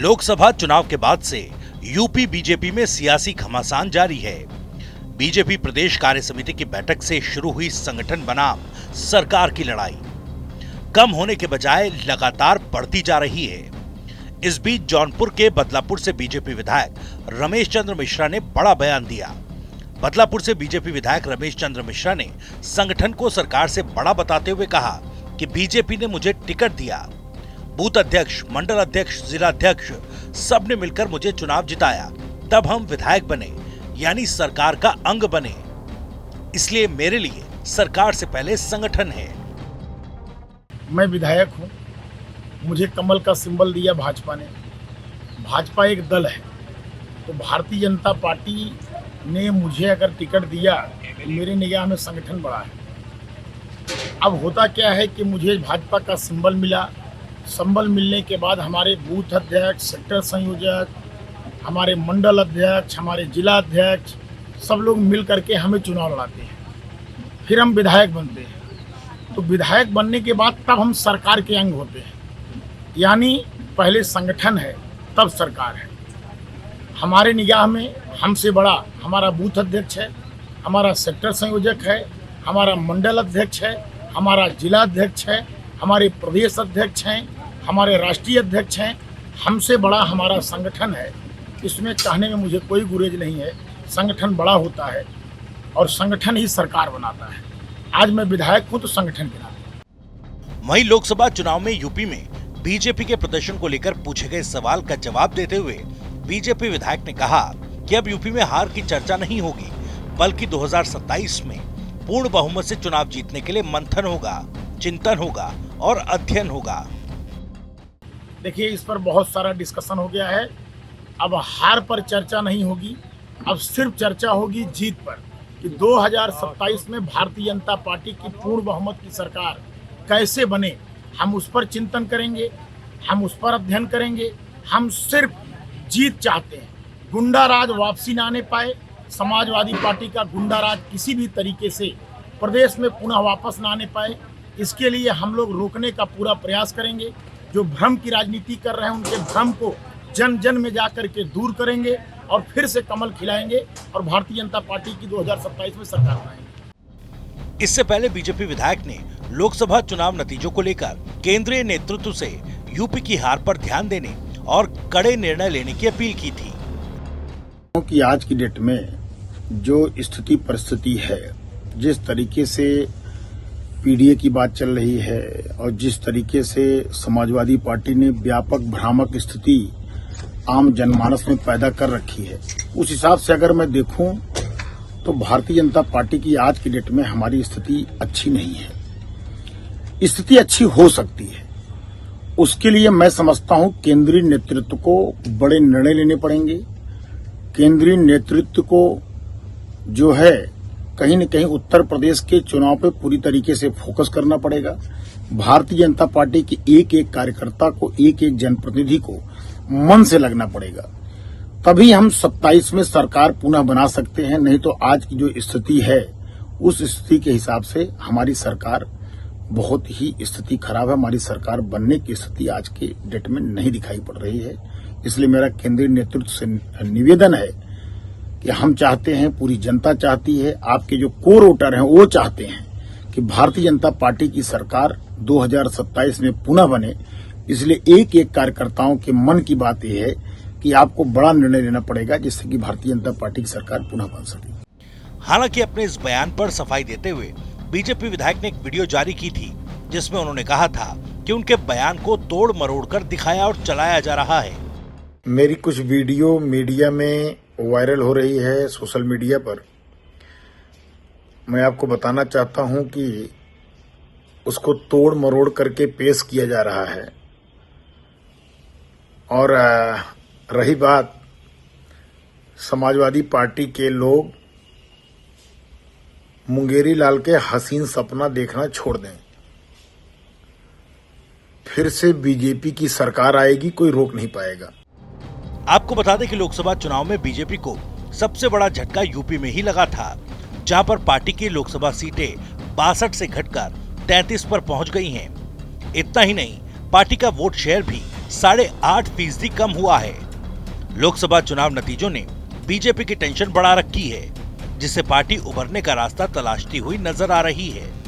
लोकसभा चुनाव के बाद से यूपी बीजेपी में सियासी घमासान जारी है। बीजेपी प्रदेश कार्य समिति की बैठक से शुरू हुई संगठन बनाम सरकार की लड़ाई कम होने के बजाय लगातार बढ़ती जा रही है। इस बीच जौनपुर के बदलापुर से बीजेपी विधायक रमेश चंद्र मिश्रा ने बड़ा बयान दिया। बदलापुर से बीजेपी विधायक रमेश चंद्र मिश्रा ने संगठन को सरकार से बड़ा बताते हुए कहा कि बीजेपी ने मुझे टिकट दिया। बूथ अध्यक्ष, मंडल अध्यक्ष, जिला अध्यक्ष सबने मिलकर मुझे चुनाव जिताया, तब हम विधायक बने, यानी सरकार का अंग बने। इसलिए मेरे लिए सरकार से पहले संगठन है। मैं विधायक हूं, मुझे कमल का सिंबल दिया भाजपा ने। भाजपा एक दल है, तो भारतीय जनता पार्टी ने मुझे अगर टिकट दिया तो मेरे निगाह में संगठन बड़ा है। अब होता क्या है कि मुझे भाजपा का सिंबल मिला। सिंबल मिलने के बाद हमारे बूथ अध्यक्ष, सेक्टर संयोजक, हमारे मंडल अध्यक्ष, हमारे जिला अध्यक्ष सब लोग मिल करके हमें चुनाव लड़ाते हैं। फिर हम विधायक बनते हैं। तो विधायक बनने के बाद तब हम सरकार के अंग होते हैं, यानी पहले संगठन है तब सरकार है। हमारे निगाह में हमसे बड़ा हमारा बूथ अध्यक्ष है, हमारा सेक्टर संयोजक है, हमारा मंडल अध्यक्ष है, हमारा जिला अध्यक्ष है, हमारे प्रदेश अध्यक्ष हैं, हमारे राष्ट्रीय अध्यक्ष हैं। हमसे बड़ा हमारा संगठन है। इसमें कहने में मुझे कोई गुरेज नहीं है। संगठन बड़ा होता है और संगठन ही सरकार बनाता है। आज मैं विधायक हूं तो संगठन के नाते। वहीं लोकसभा चुनाव में यूपी में बीजेपी के प्रदर्शन को लेकर पूछे गए सवाल का जवाब देते हुए बीजेपी विधायक ने कहा कि अब यूपी में हार की चर्चा नहीं होगी, बल्कि 2027 में पूर्ण बहुमत से चुनाव जीतने के लिए मंथन होगा, चिंतन होगा और अध्ययन होगा। देखिए, इस पर बहुत सारा डिस्कशन हो गया है। अब हार पर चर्चा नहीं होगी, अब सिर्फ चर्चा होगी जीत पर कि 2027 में भारतीय जनता पार्टी की पूर्ण बहुमत की सरकार कैसे बने। हम उस पर चिंतन करेंगे, हम उस पर अध्ययन करेंगे। हम सिर्फ जीत चाहते हैं, गुंडा राज वापसी ना आने पाए। समाजवादी पार्टी का गुंडा राज किसी भी तरीके से प्रदेश में पुनः वापस ना आने पाए, इसके लिए हम लोग रोकने का पूरा प्रयास करेंगे। जो भ्रम की राजनीति कर रहे हैं उनके भ्रम को जन जन में जाकर के दूर करेंगे और फिर से कमल खिलाएंगे और भारतीय जनता पार्टी की 2027 में सरकार बनाएंगे। इससे पहले बीजेपी विधायक ने लोकसभा चुनाव नतीजों को लेकर केंद्रीय नेतृत्व से यूपी की हार पर ध्यान देने और कड़े निर्णय लेने की अपील की थी। कि आज की डेट में जो स्थिति परिस्थिति है, जिस तरीके से पीडीए की बात चल रही है और जिस तरीके से समाजवादी पार्टी ने व्यापक भ्रामक स्थिति आम जनमानस में पैदा कर रखी है, उस हिसाब से अगर मैं देखूं तो भारतीय जनता पार्टी की आज की डेट में हमारी स्थिति अच्छी नहीं है। स्थिति अच्छी हो सकती है, उसके लिए मैं समझता हूं केंद्रीय नेतृत्व को बड़े निर्णय लेने पड़ेंगे। केंद्रीय नेतृत्व को जो है कहीं न कहीं उत्तर प्रदेश के चुनाव पे पूरी तरीके से फोकस करना पड़ेगा। भारतीय जनता पार्टी के एक एक कार्यकर्ता को, एक एक जनप्रतिनिधि को मन से लगना पड़ेगा, तभी हम 27 में सरकार पुनः बना सकते हैं। नहीं तो आज की जो स्थिति है उस स्थिति के हिसाब से हमारी सरकार बहुत ही स्थिति खराब है। हमारी सरकार बनने की स्थिति आज के डेट में नहीं दिखाई पड़ रही है। इसलिए मेरा केंद्रीय नेतृत्व से निवेदन है कि हम चाहते हैं, पूरी जनता चाहती है, आपके जो कोर वोटर हैं वो चाहते हैं कि भारतीय जनता पार्टी की सरकार 2027 में पुनः बने। इसलिए एक एक कार्यकर्ताओं के मन की बात यह है कि आपको बड़ा निर्णय लेना पड़ेगा जिससे कि भारतीय जनता पार्टी की सरकार पुनः बन सके। हालांकि अपने इस बयान पर सफाई देते हुए बीजेपी विधायक ने एक वीडियो जारी की थी जिसमें उन्होंने कहा था कि उनके बयान को तोड़ मरोड़ कर दिखाया और चलाया जा रहा है। मेरी कुछ वीडियो मीडिया में वायरल हो रही है, सोशल मीडिया पर। मैं आपको बताना चाहता हूं कि उसको तोड़ मरोड़ करके पेश किया जा रहा है। और रही बात समाजवादी पार्टी के लोग मुंगेरी लाल के हसीन सपना देखना छोड़ दें। फिर से बीजेपी की सरकार आएगी, कोई रोक नहीं पाएगा। आपको बता दें कि लोकसभा चुनाव में बीजेपी को सबसे बड़ा झटका यूपी में ही लगा था, जहां पर पार्टी की लोकसभा सीटें 62 से घटकर 33 पर पहुंच गई हैं। इतना ही नहीं, पार्टी का वोट शेयर भी 8.5% कम हुआ है। लोकसभा चुनाव नतीजों ने बीजेपी की टेंशन बढ़ा रखी है, जिससे पार्टी उभरने का रास्ता तलाशती हुई नजर आ रही है।